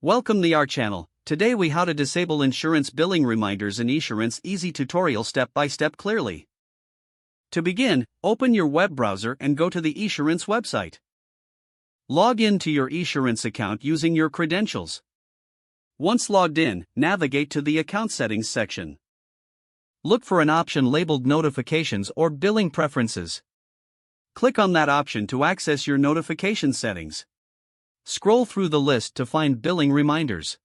Welcome to our channel. Today we how to disable Esurance billing reminders in Esurance easy tutorial step by step clearly. To begin, open your web browser and go to the Esurance website. Log in to your Esurance account using your credentials. Once logged in, navigate to the account settings section. Look for an option labeled notifications or billing preferences. Click on that option to access your notification settings. Scroll through the list to find billing reminders.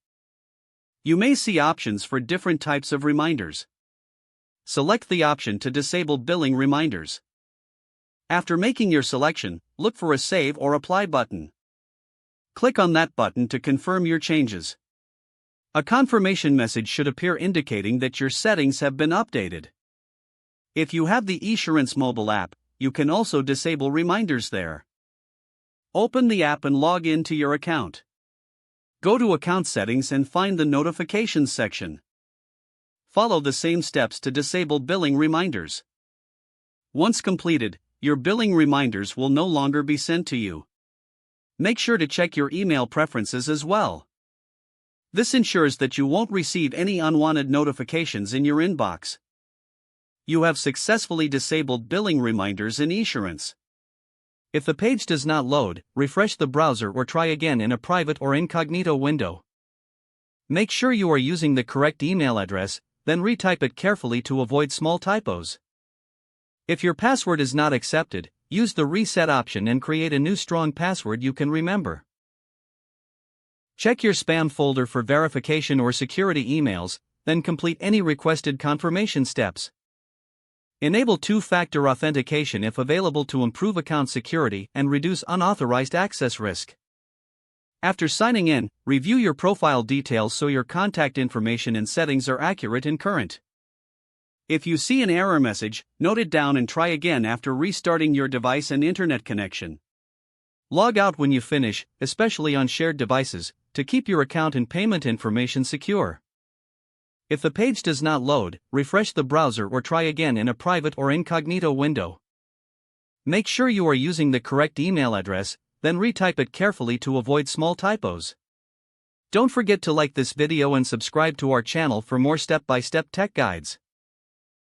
You may see options for different types of reminders. Select the option to disable billing reminders. After making your selection, look for a Save or Apply button. Click on that button to confirm your changes. A confirmation message should appear indicating that your settings have been updated. If you have the Esurance mobile app, you can also disable reminders there. Open the app and log in to your account. Go to Account Settings and find the Notifications section. Follow the same steps to disable billing reminders. Once completed, your billing reminders will no longer be sent to you. Make sure to check your email preferences as well. This ensures that you won't receive any unwanted notifications in your inbox. You have successfully disabled billing reminders in Esurance. If the page does not load, refresh the browser or try again in a private or incognito window. Make sure you are using the correct email address, then retype it carefully to avoid small typos. If your password is not accepted, use the reset option and create a new strong password you can remember. Check your spam folder for verification or security emails, then complete any requested confirmation steps. Enable two-factor authentication if available to improve account security and reduce unauthorized access risk. After signing in, review your profile details so your contact information and settings are accurate and current. If you see an error message, note it down and try again after restarting your device and internet connection. Log out when you finish, especially on shared devices, to keep your account and payment information secure. If the page does not load, refresh the browser or try again in a private or incognito window. Make sure you are using the correct email address, then retype it carefully to avoid small typos. Don't forget to like this video and subscribe to our channel for more step-by-step tech guides.